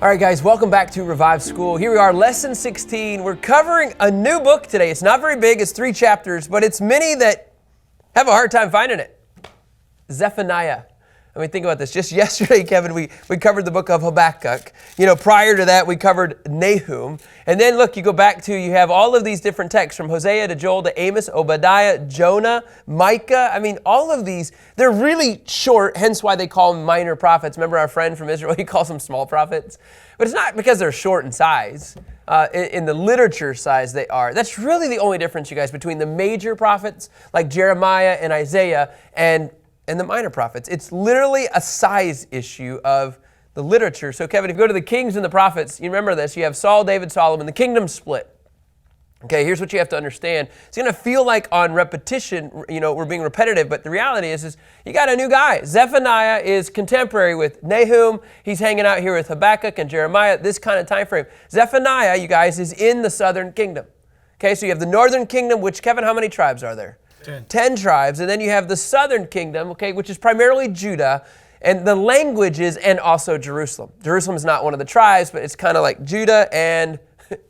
All right, guys, welcome back to Revive School. Here we are, Lesson 16. We're covering a new book today. It's not very big, it's 3 chapters, but it's many that have a hard time finding it. Zephaniah. I mean, think about this. Just yesterday, Kevin, we covered the book of Habakkuk. Prior to that, we covered Nahum. And then, look, you go back to, you have all of these different texts from Hosea to Joel to Amos, Obadiah, Jonah, Micah. I mean, all of these, they're really short, hence why they call them minor prophets. Remember our friend from Israel, he calls them small prophets. But it's not because they're short in size. In the literature size, they are. That's really the only difference, you guys, between the major prophets like Jeremiah and Isaiah and the minor prophets. It's literally a size issue of the literature. So Kevin, if you go to the kings and the prophets, you remember this, you have Saul, David, Solomon, the kingdom split. Okay, here's what you have to understand. It's going to feel like on repetition, we're being repetitive, but the reality is you got a new guy. Zephaniah is contemporary with Nahum. He's hanging out here with Habakkuk and Jeremiah, this kind of time frame. Zephaniah, you guys, is in the southern kingdom. Okay, so you have the northern kingdom, which, Kevin, how many tribes are there? 10 tribes. And then you have the southern kingdom, okay, which is primarily Judah. And the language is, and also Jerusalem. Jerusalem is not one of the tribes, but it's kind of like Judah and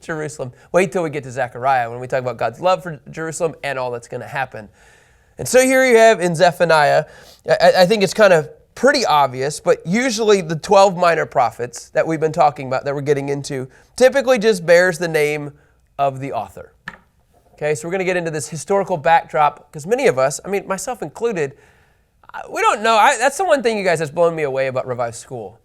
Jerusalem. Wait till we get to Zechariah when we talk about God's love for Jerusalem and all that's going to happen. And so here you have in Zephaniah, I think it's kind of pretty obvious, but usually the 12 minor prophets that we've been talking about, that we're getting into, typically just bears the name of the author. Okay, so we're going to get into this historical backdrop because many of us, I mean, myself included, we don't know. That's the one thing, you guys, that's blown me away about Revive School.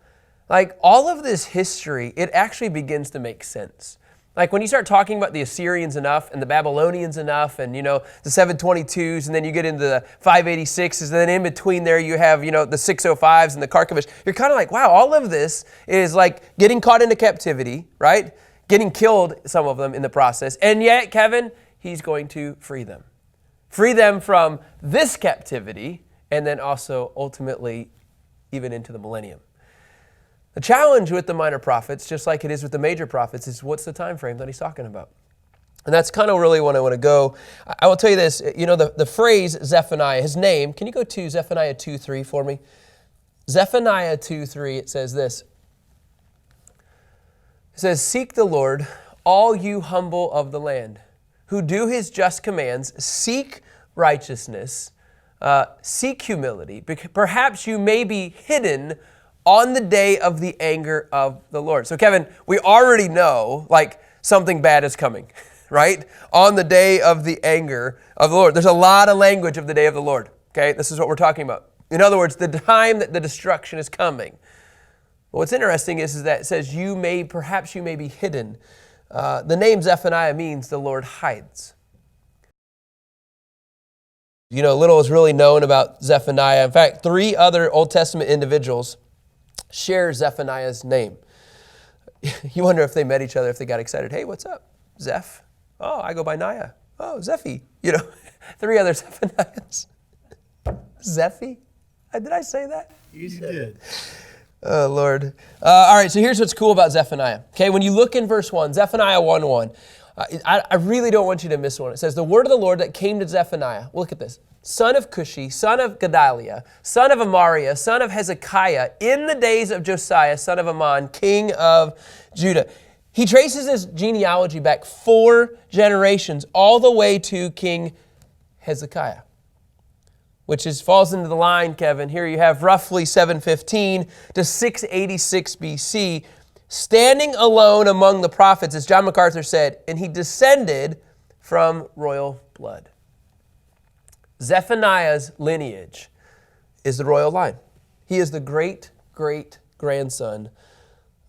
Like, all of this history, it actually begins to make sense. Like, when you start talking about the Assyrians enough and the Babylonians enough and, the 722s, and then you get into the 586s, and then in between there you have, the 605s and the Karkovish. You're kind of like, wow, all of this is like getting caught into captivity, right? Getting killed, some of them, in the process. And yet, Kevin, He's going to free them. Free them from this captivity, and then also ultimately even into the millennium. The challenge with the minor prophets, just like it is with the major prophets, is what's the time frame that he's talking about? And that's kind of really what I want to go. I will tell you this, the phrase Zephaniah, his name, can you go to Zephaniah 2:3 for me? Zephaniah 2:3, it says this. It says, "Seek the Lord, all you humble of the land, who do his just commands, seek righteousness, seek humility. Perhaps you may be hidden on the day of the anger of the Lord." So Kevin, we already know like something bad is coming, right? On the day of the anger of the Lord. There's a lot of language of the day of the Lord, okay? This is what we're talking about. In other words, the time that the destruction is coming. But what's interesting is that it says perhaps you may be hidden. The name Zephaniah means the Lord hides. Little is really known about Zephaniah. In fact, 3 other Old Testament individuals share Zephaniah's name. You wonder if they met each other, if they got excited. Hey, what's up? Zeph? Oh, I go by Naya. Oh, Zephy. 3 other Zephaniahs. Zephy? Did I say that? You did. Oh, Lord. All right, so here's what's cool about Zephaniah. Okay, when you look in verse 1, Zephaniah 1:1, I really don't want you to miss one. It says, "The word of the Lord that came to Zephaniah," look at this, "son of Cushi, son of Gedaliah, son of Amariah, son of Hezekiah, in the days of Josiah, son of Ammon, king of Judah." He traces his genealogy back 4 generations, all the way to King Hezekiah, which falls into the line, Kevin. Here you have roughly 715 to 686 BC, standing alone among the prophets, as John MacArthur said, and he descended from royal blood. Zephaniah's lineage is the royal line. He is the great-great-grandson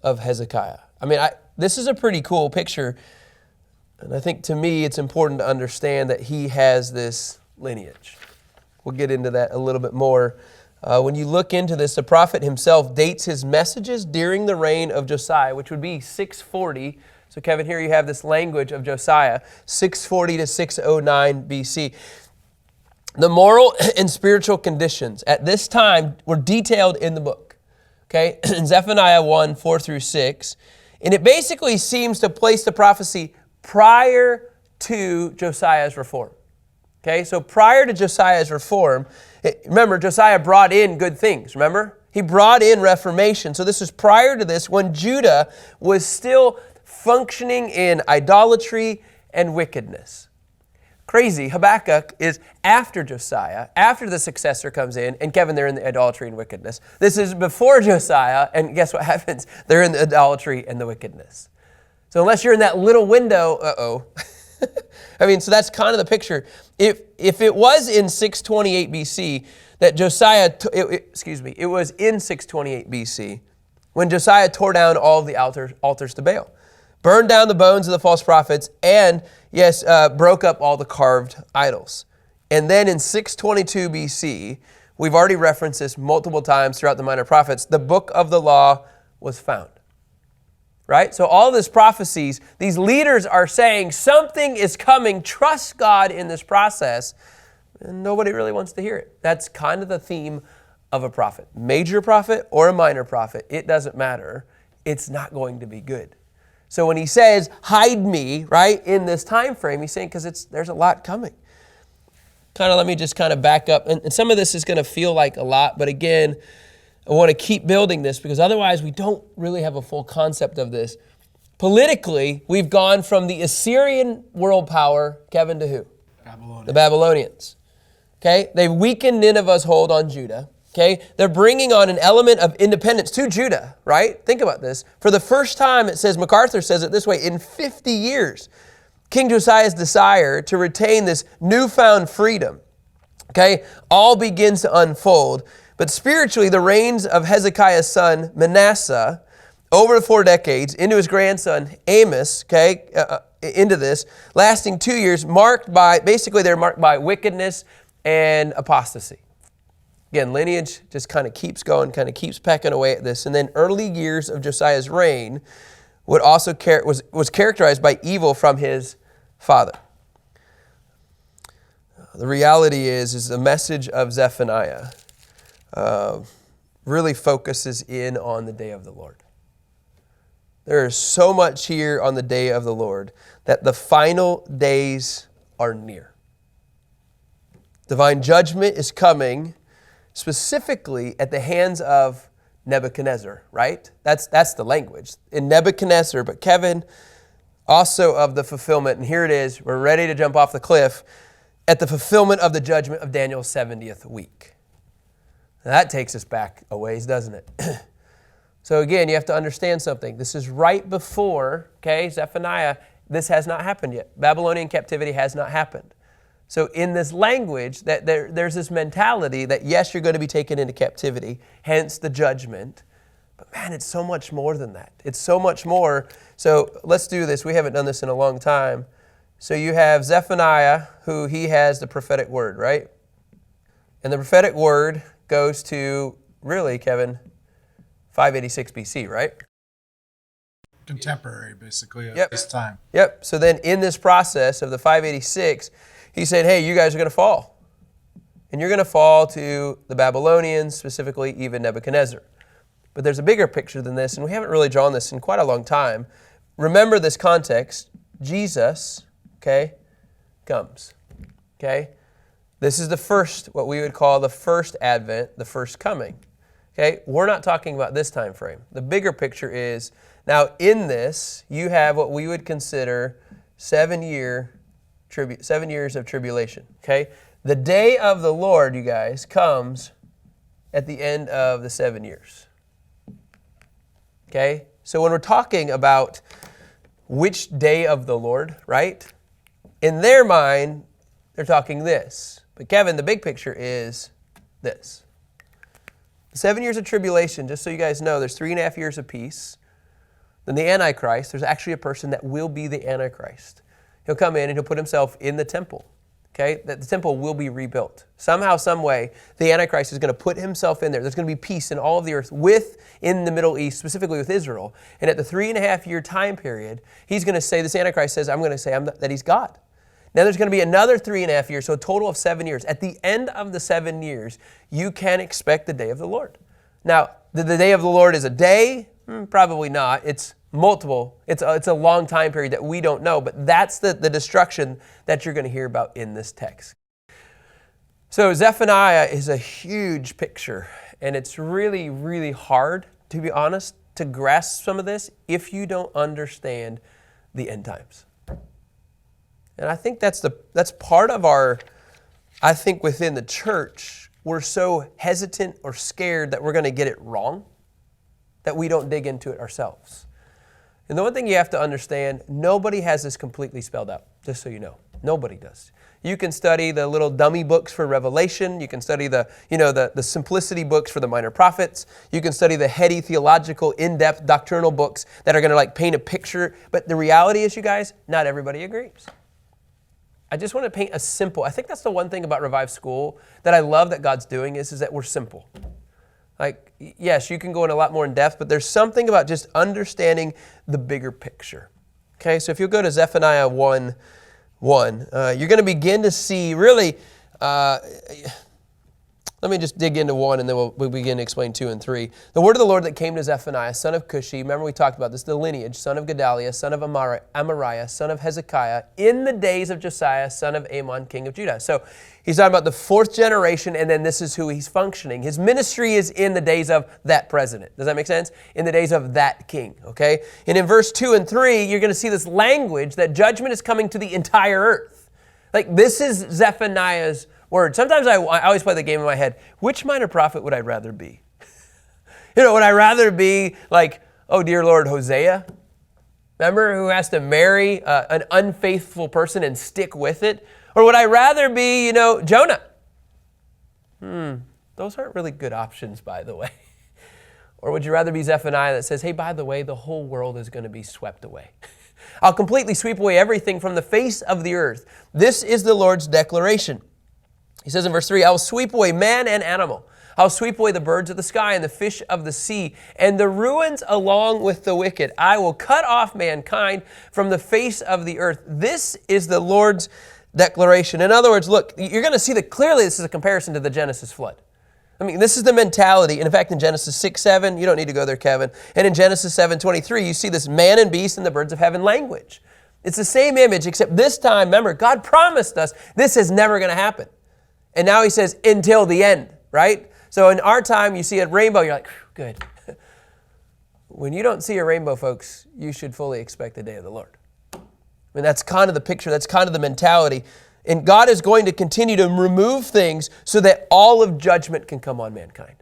of Hezekiah. I mean, this is a pretty cool picture, and I think to me it's important to understand that he has this lineage. We'll get into that a little bit more When you look into this, the prophet himself dates his messages during the reign of Josiah, which would be 640. So Kevin, here you have this language of Josiah, 640 to 609 BC. The moral and spiritual conditions at this time were detailed in the book. Okay, in Zephaniah 1, 4 through 6. And it basically seems to place the prophecy prior to Josiah's reform. Okay, so prior to Josiah's reform, remember, Josiah brought in good things, remember? He brought in reformation. So this is prior to this, when Judah was still functioning in idolatry and wickedness. Crazy, Habakkuk is after Josiah, after the successor comes in, and Kevin, they're in the idolatry and wickedness. This is before Josiah, and guess what happens? They're in the idolatry and the wickedness. So unless you're in that little window, I mean, so that's kind of the picture. If it was in 628 BC that Josiah, it was in 628 BC when Josiah tore down all of the altars to Baal, burned down the bones of the false prophets, and broke up all the carved idols. And then in 622 BC, we've already referenced this multiple times throughout the minor prophets, the book of the law was found. Right? So all this prophecies, these leaders are saying something is coming, trust God in this process, and nobody really wants to hear it. That's kind of the theme of a prophet. Major prophet or a minor prophet, it doesn't matter. It's not going to be good. So when he says, hide me, right, in this time frame, he's saying because there's a lot coming. Let me just back up. And some of this is going to feel like a lot, but again, I want to keep building this because otherwise we don't really have a full concept of this. Politically, we've gone from the Assyrian world power, Kevin, to who? The Babylonians. Okay, they've weakened Nineveh's hold on Judah. Okay, they're bringing on an element of independence to Judah, right? Think about this. For the first time, it says, MacArthur says it this way, in 50 years, King Josiah's desire to retain this newfound freedom, okay, all begins to unfold. But spiritually, the reigns of Hezekiah's son, Manasseh, over the 4 decades, into his grandson, Amos, okay, into this, lasting 2 years, they're marked by wickedness and apostasy. Again, lineage just keeps going, keeps pecking away at this. And then early years of Josiah's reign was characterized by evil from his father. The reality is the message of Zephaniah really focuses in on the day of the Lord. There is so much here on the day of the Lord that the final days are near. Divine judgment is coming specifically at the hands of Nebuchadnezzar, right? That's the language. In Nebuchadnezzar, but Kevin, also of the fulfillment, and here it is, we're ready to jump off the cliff, at the fulfillment of the judgment of Daniel's 70th week. Now that takes us back a ways, doesn't it? So again, you have to understand something. This is right before, Zephaniah, this has not happened yet. Babylonian captivity has not happened. So in this language, that there's this mentality that yes, you're going to be taken into captivity, hence the judgment. But man, it's so much more than that. It's so much more. So let's do this. We haven't done this in a long time. So you have Zephaniah, who he has the prophetic word, right? And the prophetic word goes to, really, Kevin, 586 BC, right? Contemporary, basically, at this time. Yep. So then in this process of the 586, he said, hey, you guys are going to fall. And you're going to fall to the Babylonians, specifically even Nebuchadnezzar. But there's a bigger picture than this, and we haven't really drawn this in quite a long time. Remember this context. Jesus, comes. This is the first, what we would call the first advent, the first coming. We're not talking about this time frame. The bigger picture is, now in this, you have what we would consider 7 years of tribulation. The day of the Lord, you guys, comes at the end of the 7 years. So when we're talking about which day of the Lord, right? In their mind, they're talking this. But Kevin, the big picture is this. The 7 years of tribulation, just so you guys know, there's 3.5 years of peace. Then the Antichrist, there's actually a person that will be the Antichrist. He'll come in and he'll put himself in the temple. Okay, that the temple will be rebuilt. Somehow, some way, the Antichrist is going to put himself in there. There's going to be peace in all of the earth in the Middle East, specifically with Israel. And at the 3.5-year time period, he's going to say, this Antichrist says, I'm going to say that he's God. Now there's going to be another 3.5 years, so a total of 7 years. At the end of the 7 years, you can expect the day of the Lord. Now, the day of the Lord is a day? Probably not. It's multiple. It's a long time period that we don't know, but that's the destruction that you're going to hear about in this text. So Zephaniah is a huge picture, and it's really, really hard, to be honest, to grasp some of this if you don't understand the end times. And I think that's part of I think within the church, we're so hesitant or scared that we're going to get it wrong that we don't dig into it ourselves. And the one thing you have to understand, nobody has this completely spelled out, just so you know. Nobody does. You can study the little dummy books for Revelation. You can study the simplicity books for the minor prophets. You can study the heady theological, in-depth doctrinal books that are going to paint a picture. But the reality is, you guys, not everybody agrees. I just want to paint I think that's the one thing about Revive School that I love that God's doing is that we're simple. Yes, you can go in a lot more in depth, but there's something about just understanding the bigger picture. Okay, so if you go to Zephaniah 1:1, you're going to begin to see really, let me just dig into 1 and then we'll begin to explain 2 and 3. The word of the Lord that came to Zephaniah, son of Cushi, remember we talked about this, the lineage, son of Gedaliah, son of Amariah, son of Hezekiah, in the days of Josiah, son of Amon, king of Judah. So he's talking about the 4th generation, and then this is who he's functioning. His ministry is in the days of that president. Does that make sense? In the days of that king, okay? And in verse 2 and 3, you're going to see this language that judgment is coming to the entire earth. This is Zephaniah's word. Sometimes I always play the game in my head, which minor prophet would I rather be? Would I rather be oh dear Lord, Hosea? Remember, who has to marry an unfaithful person and stick with it? Or would I rather be, Jonah? Those aren't really good options, by the way. Or would you rather be Zephaniah that says, hey, by the way, the whole world is going to be swept away. I'll completely sweep away everything from the face of the earth. This is the Lord's declaration. He says in verse 3, I will sweep away man and animal. I'll sweep away the birds of the sky and the fish of the sea and the ruins along with the wicked. I will cut off mankind from the face of the earth. This is the Lord's declaration. In other words, look, you're going to see that clearly this is a comparison to the Genesis flood. This is the mentality. And in fact, in Genesis 6:7, you don't need to go there, Kevin. And in Genesis 7:23, you see this man and beast and the birds of heaven language. It's the same image, except this time, remember, God promised us this is never going to happen. And now he says, until the end, right? So in our time, you see a rainbow, you're like, good. When you don't see a rainbow, folks, you should fully expect the day of the Lord. That's kind of the picture. That's kind of the mentality. And God is going to continue to remove things so that all of judgment can come on mankind.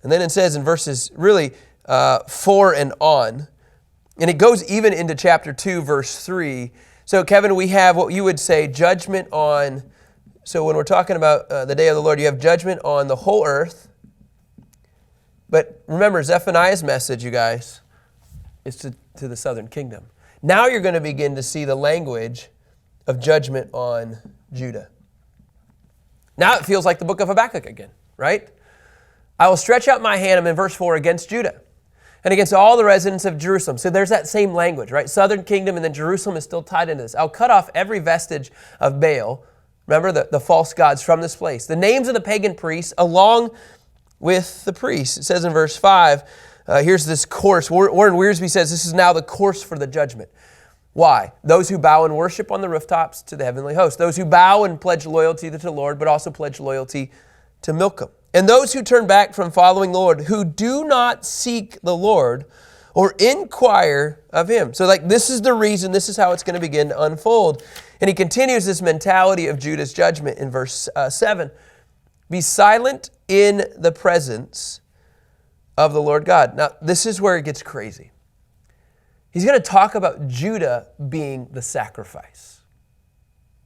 And then it says in verses really 4 and on, and it goes even into chapter 2, verse 3. So Kevin, we have what you would say judgment on. So when we're talking about the day of the Lord, you have judgment on the whole earth. But remember, Zephaniah's message, you guys, is to the southern kingdom. Now you're going to begin to see the language of judgment on Judah. Now it feels like the book of Habakkuk again, right? I will stretch out my hand, I'm in verse 4, against Judah and against all the residents of Jerusalem. So there's that same language, right? Southern kingdom, and then Jerusalem is still tied into this. I'll cut off every vestige of Baal. Remember the false gods from this place. The names of the pagan priests along with the priests. It says in verse 5, here's this course. Warren Wiersbe says this is now the course for the judgment. Why? Those who bow and worship on the rooftops to the heavenly host. Those who bow and pledge loyalty to the Lord, but also pledge loyalty to Milcom. And those who turn back from following the Lord, who do not seek the Lord or inquire of him. So this is the reason, this is how it's going to begin to unfold. And he continues this mentality of Judah's judgment in verse 7. Be silent in the presence of the Lord God. Now, this is where it gets crazy. He's going to talk about Judah being the sacrifice.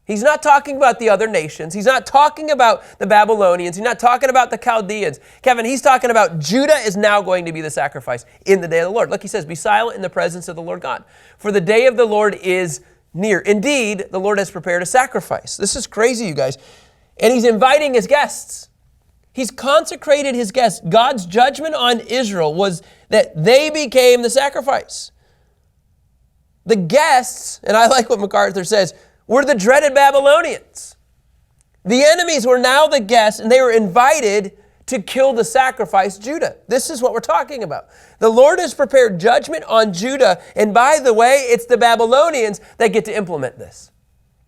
He's not talking about the other nations. He's not talking about the Babylonians. He's not talking about the Chaldeans. Kevin, he's talking about Judah is now going to be the sacrifice in the day of the Lord. Look, he says, be silent in the presence of the Lord God. For the day of the Lord is near. Indeed, the Lord has prepared a sacrifice. This is crazy, you guys. And He's inviting His guests. He's consecrated His guests. God's judgment on Israel was that they became the sacrifice. The guests, and I like what MacArthur says, were the dreaded Babylonians. The enemies were now the guests, and they were invited to kill the sacrifice, Judah. This is what we're talking about. The Lord has prepared judgment on Judah, and by the way, it's the Babylonians that get to implement this.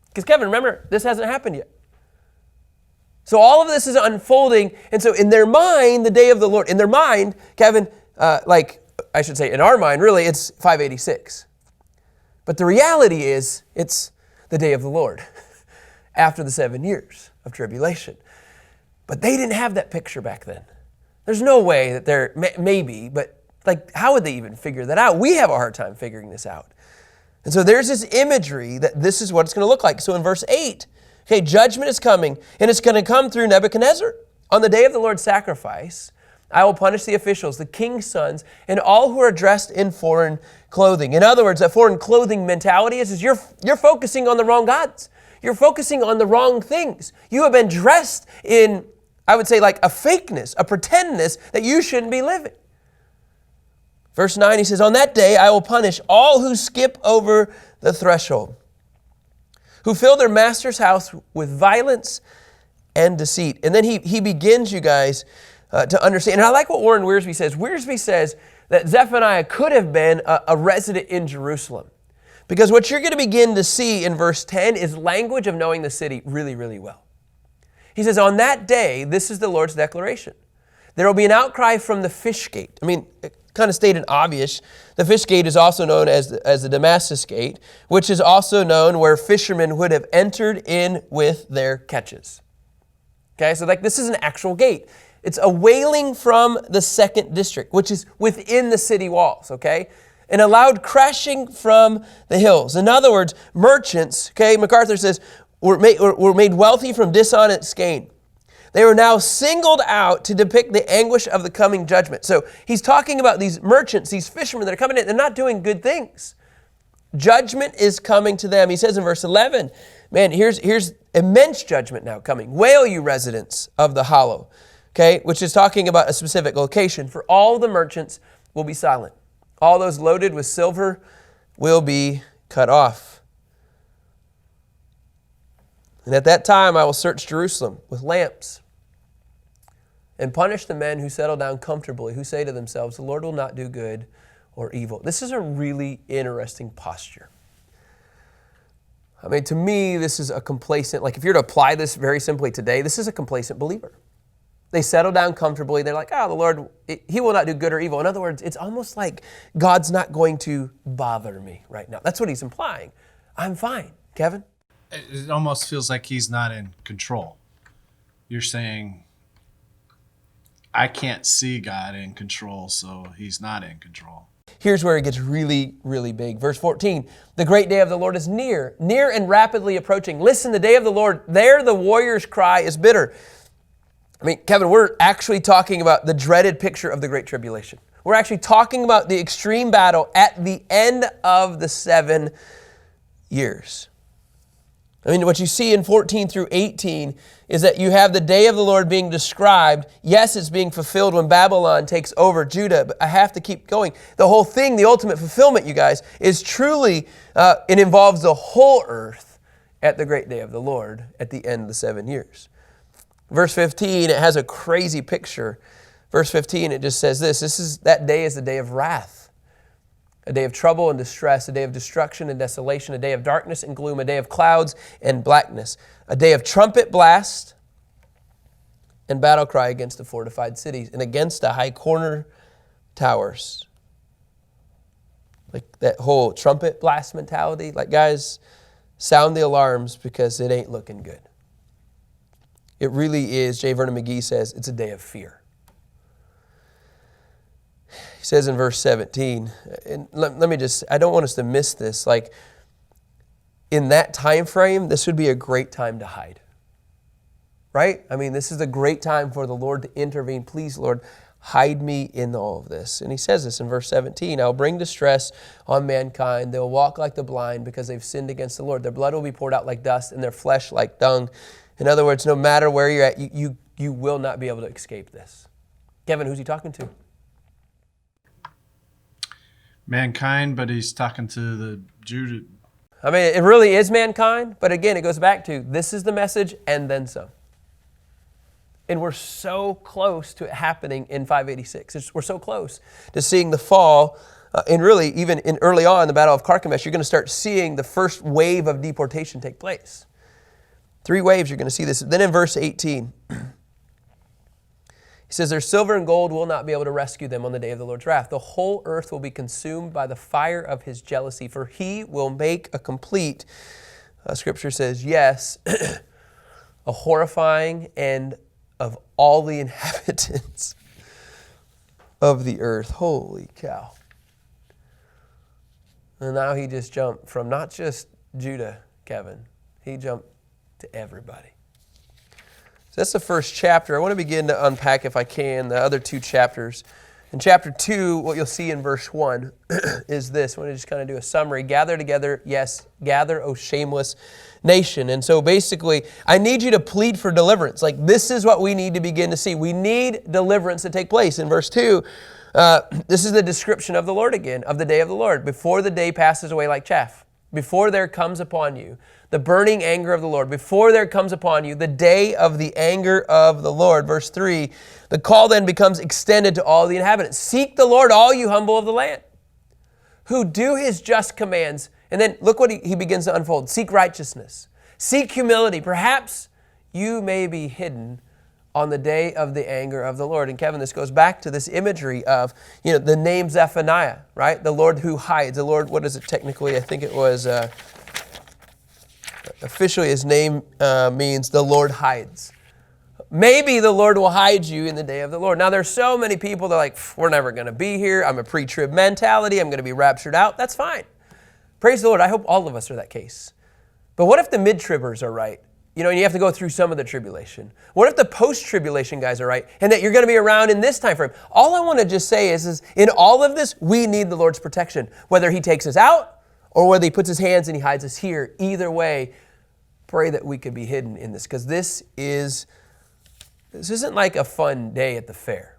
Because Kevin, remember, this hasn't happened yet. So all of this is unfolding, and so in their mind, the day of the Lord, in their mind, Kevin, I should say in our mind, really, it's 586. But the reality is, it's the day of the Lord after the 7 years of tribulation. But they didn't have that picture back then. There's no way that they're, maybe, but how would they even figure that out? We have a hard time figuring this out. And so there's this imagery that this is what it's going to look like. So in verse 8, okay, judgment is coming, and it's going to come through Nebuchadnezzar. On the day of the Lord's sacrifice, I will punish the officials, the king's sons, and all who are dressed in foreign clothing. In other words, a foreign clothing mentality is you're focusing on the wrong gods. You're focusing on the wrong things. You have been dressed in, I would say, like a fakeness, a pretendness that you shouldn't be living. Verse 9, he says, on that day I will punish all who skip over the threshold, who fill their master's house with violence and deceit. And then he begins, you guys, to understand. And I like what Warren Wiersbe says. Wiersbe says that Zephaniah could have been a resident in Jerusalem. Because what you're going to begin to see in verse 10 is language of knowing the city really, really well. He says, on that day, this is the Lord's declaration. There will be an outcry from the fish gate. I mean, it kind of stated obvious. The fish gate is also known as the Damascus gate, which is also known where fishermen would have entered in with their catches. Okay, so this is an actual gate. It's a wailing from the second district, which is within the city walls, okay? And a loud crashing from the hills. In other words, merchants, okay, MacArthur says, were made wealthy from dishonest gain. They were now singled out to depict the anguish of the coming judgment. So he's talking about these merchants, these fishermen that are coming in. They're not doing good things. Judgment is coming to them. He says in verse 11, man, here's immense judgment now coming. Wail, you residents of the hollow. Okay, which is talking about a specific location. For all the merchants will be silent. All those loaded with silver will be cut off. And at that time I will search Jerusalem with lamps and punish the men who settle down comfortably, who say to themselves, the Lord will not do good or evil. This is a really interesting posture. I mean, to me, this is a complacent, if you were to apply this very simply today, this is a complacent believer. They settle down comfortably. They're like, the Lord, He will not do good or evil. In other words, it's almost like God's not going to bother me right now. That's what he's implying. I'm fine. Kevin? It almost feels like He's not in control. You're saying, I can't see God in control, so He's not in control. Here's where it gets really, really big. Verse 14, the great day of the Lord is near and rapidly approaching. Listen, the day of the Lord, there the warrior's cry is bitter. I mean, Kevin, we're actually talking about the dreaded picture of the Great Tribulation. We're actually talking about the extreme battle at the end of the 7 years. I mean, what you see in 14 through 18 is that you have the day of the Lord being described. Yes, it's being fulfilled when Babylon takes over Judah, but I have to keep going. The whole thing, the ultimate fulfillment, you guys, is truly, it involves the whole earth at the great day of the Lord at the end of the 7 years. Verse 15, it has a crazy picture. Verse 15, it just says this, that day is the day of wrath, a day of trouble and distress, a day of destruction and desolation, a day of darkness and gloom, a day of clouds and blackness, a day of trumpet blast and battle cry against the fortified cities and against the high corner towers. Like that whole trumpet blast mentality, guys, sound the alarms because it ain't looking good. It really is, J. Vernon McGee says, it's a day of fear. He says in verse 17, and let me just, I don't want us to miss this, in that time frame, this would be a great time to hide. Right? I mean, this is a great time for the Lord to intervene. Please, Lord, hide me in all of this. And he says this in verse 17, I'll bring distress on mankind. They'll walk like the blind because they've sinned against the Lord. Their blood will be poured out like dust and their flesh like dung. In other words, no matter where you're at, you will not be able to escape this. Kevin, who's he talking to? Mankind, but he's talking to the Judah. I mean, it really is mankind, but again, it goes back to this is the message and then some. And we're so close to it happening in 586. We're so close to seeing the fall. And really, even in early on, the Battle of Carchemish, you're going to start seeing the first wave of deportation take place. 3 waves, you're going to see this. Then in verse 18, he says, their silver and gold will not be able to rescue them on the day of the Lord's wrath. The whole earth will be consumed by the fire of his jealousy, for he will make a complete, Scripture says, yes, a horrifying end of all the inhabitants of the earth. Holy cow. And now he just jumped from not just Judah, Kevin. He jumped to everybody. So that's the first chapter. I want to begin to unpack, if I can, the other 2 chapters. In chapter 2, what you'll see in verse 1 is this. I want to just kind of do a summary. Gather together, yes, gather, O shameless nation. And so basically, I need you to plead for deliverance. Like, this is what we need to begin to see. We need deliverance to take place. In verse 2, this is the description of the Lord again, of the day of the Lord. Before the day passes away like chaff, before there comes upon you the burning anger of the Lord, before there comes upon you the day of the anger of the Lord. Verse 3, the call then becomes extended to all the inhabitants. Seek the Lord, all you humble of the land, who do his just commands. And then look what he begins to unfold. Seek righteousness. Seek humility. Perhaps you may be hidden on the day of the anger of the Lord. And Kevin, this goes back to this imagery of, the name Zephaniah, right? The Lord who hides. The Lord, what is it technically? I think it was, officially his name means the Lord hides. Maybe the Lord will hide you in the day of the Lord. Now, there's so many people that are like, we're never going to be here. I'm a pre-trib mentality. I'm going to be raptured out. That's fine. Praise the Lord. I hope all of us are that case. But what if the mid-tribbers are right? And you have to go through some of the tribulation. What if the post-tribulation guys are right and that you're going to be around in this time frame? All I want to just say is in all of this, we need the Lord's protection. Whether he takes us out or whether he puts his hands and he hides us here, either way, pray that we could be hidden in this, because this isn't like a fun day at the fair.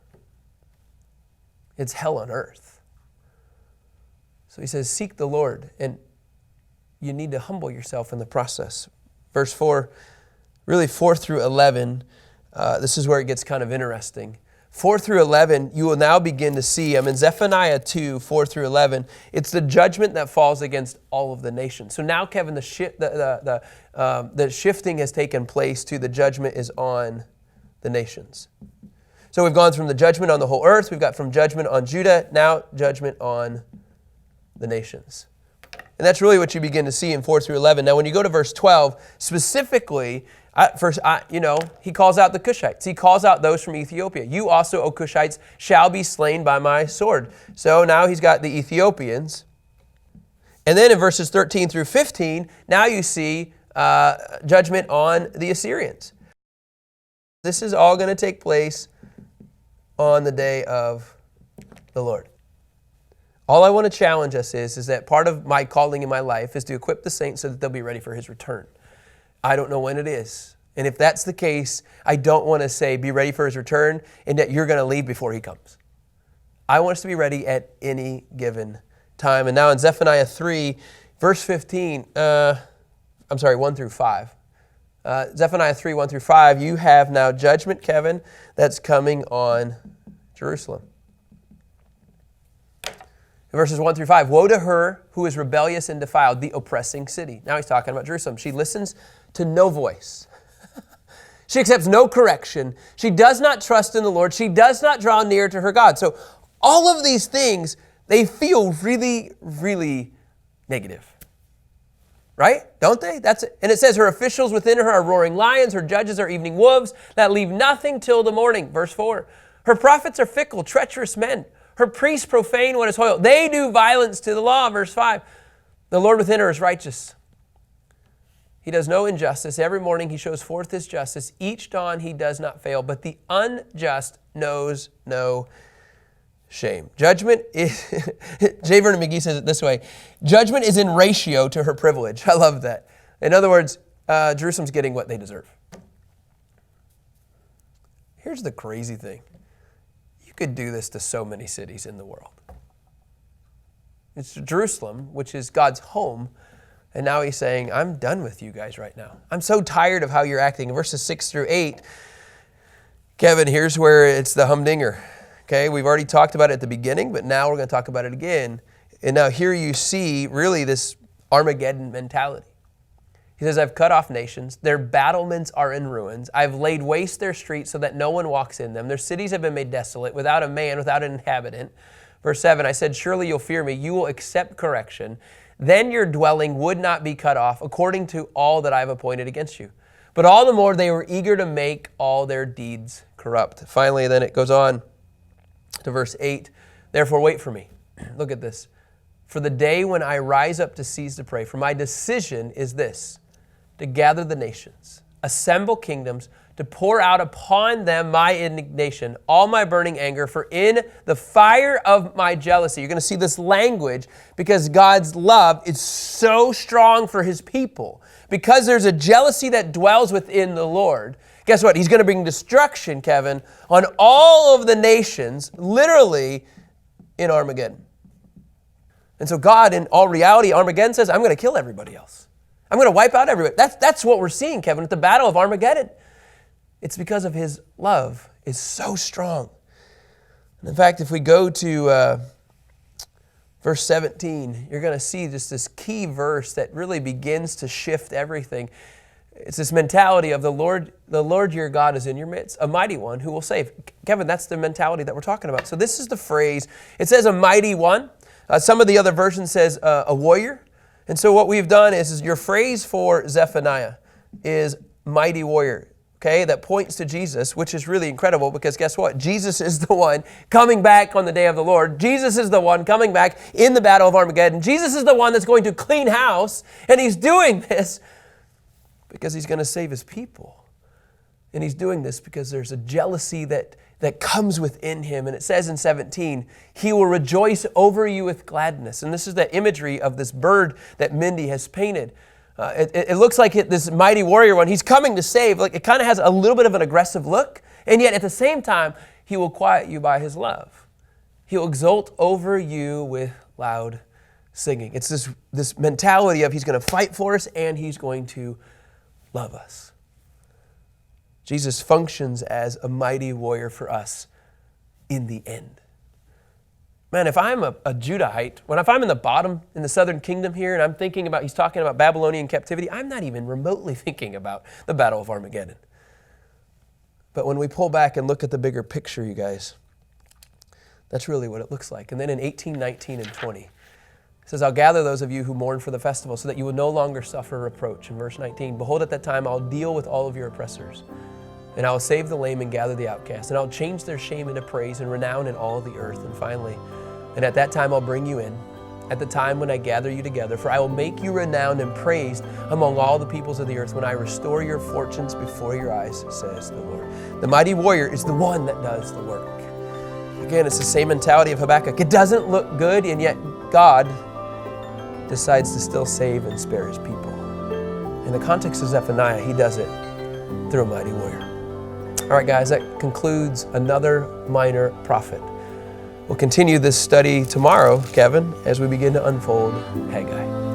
It's hell on earth. So he says, seek the Lord, and you need to humble yourself in the process. Verse 4, really 4 through 11, this is where it gets kind of interesting. 4 through 11, you will now begin to see, in Zephaniah 2, 4 through 11, it's the judgment that falls against all of the nations. So now, Kevin, the shifting has taken place to the judgment is on the nations. So we've gone from the judgment on the whole earth, we've got from judgment on Judah, now judgment on the nations. And that's really what you begin to see in 4 through 11. Now, when you go to verse 12, specifically, he calls out the Cushites. He calls out those from Ethiopia. You also, O Cushites, shall be slain by my sword. So now he's got the Ethiopians. And then in verses 13 through 15, now you see judgment on the Assyrians. This is all going to take place on the day of the Lord. All I want to challenge us is that part of my calling in my life is to equip the saints so that they'll be ready for his return. I don't know when it is. And if that's the case, I don't want to say be ready for his return and that you're going to leave before he comes. I want us to be ready at any given time. And now in Zephaniah 3, verse 15, 1 through 5. Zephaniah 3, 1 through 5, you have now judgment, Kevin, that's coming on Jerusalem. Verses 1 through 5, woe to her who is rebellious and defiled, the oppressing city. Now he's talking about Jerusalem. She listens to no voice. She accepts no correction. She does not trust in the Lord. She does not draw near to her God. So all of these things, they feel really, really negative. Right? Don't they? That's it. And it says her officials within her are roaring lions. Her judges are evening wolves that leave nothing till the morning. Verse 4, her prophets are fickle, treacherous men. Her priests profane what is holy. They do violence to the law. Verse 5, the Lord within her is righteous. He does no injustice. Every morning he shows forth his justice. Each dawn he does not fail, but the unjust knows no shame. Judgment is, J. Vernon McGee says it this way, judgment is in ratio to her privilege. I love that. In other words, Jerusalem's getting what they deserve. Here's the crazy thing. You could do this to so many cities in the world. It's Jerusalem, which is God's home. And now he's saying, I'm done with you guys right now. I'm so tired of how you're acting. In verses 6 through 8, Kevin, here's where it's the humdinger. Okay, we've already talked about it at the beginning, but now we're going to talk about it again. And now here you see really this Armageddon mentality. He says, I've cut off nations. Their battlements are in ruins. I've laid waste their streets so that no one walks in them. Their cities have been made desolate, without a man, without an inhabitant. Verse 7, I said, surely you'll fear me. You will accept correction. Then your dwelling would not be cut off, according to all that I've appointed against you. But all the more they were eager to make all their deeds corrupt. Finally, then it goes on to verse 8. Therefore, wait for me. Look at this. For the day when I rise up to seize the prey, for my decision is this, to gather the nations, assemble kingdoms, to pour out upon them my indignation, all my burning anger, for in the fire of my jealousy, you're going to see this language because God's love is so strong for his people. Because there's a jealousy that dwells within the Lord, guess what? He's going to bring destruction, Kevin, on all of the nations, literally in Armageddon. And so God, in all reality, Armageddon says, I'm going to kill everybody else. I'm going to wipe out everybody. That's what we're seeing, Kevin, at the Battle of Armageddon. It's because of his love is so strong. And in fact, if we go to verse 17, you're going to see just this key verse that really begins to shift everything. It's this mentality of the Lord your God is in your midst, a mighty one who will save. Kevin, that's the mentality that we're talking about. So this is the phrase. It says a mighty one. Some of the other versions says a warrior. And so what we've done is your phrase for Zephaniah is mighty warrior. Okay, that points to Jesus, which is really incredible because guess what? Jesus is the one coming back on the day of the Lord. Jesus is the one coming back in the Battle of Armageddon. Jesus is the one that's going to clean house, and he's doing this because he's going to save his people. And he's doing this because there's a jealousy that comes within him. And it says in 17, he will rejoice over you with gladness. And this is the imagery of this bird that Mindy has painted. It looks like this mighty warrior one, he's coming to save. Like it kind of has a little bit of an aggressive look. And yet at the same time, he will quiet you by his love. He'll exult over you with loud singing. It's this mentality of he's going to fight for us and he's going to love us. Jesus functions as a mighty warrior for us in the end. Man, if I'm a Judahite, if I'm in the bottom in the southern kingdom here and I'm thinking about, he's talking about Babylonian captivity, I'm not even remotely thinking about the Battle of Armageddon. But when we pull back and look at the bigger picture, you guys, that's really what it looks like. And then in 18, 19, and 20, it says, I'll gather those of you who mourn for the festival so that you will no longer suffer reproach. In verse 19, behold, at that time I'll deal with all of your oppressors. And I will save the lame and gather the outcast. And I'll change their shame into praise and renown in all the earth. And finally, and at that time I'll bring you in, at the time when I gather you together. For I will make you renowned and praised among all the peoples of the earth when I restore your fortunes before your eyes, says the Lord. The mighty warrior is the one that does the work. Again, it's the same mentality of Habakkuk. It doesn't look good, and yet God decides to still save and spare his people. In the context of Zephaniah, he does it through a mighty warrior. All right, guys, that concludes another minor prophet. We'll continue this study tomorrow, Kevin, as we begin to unfold Haggai.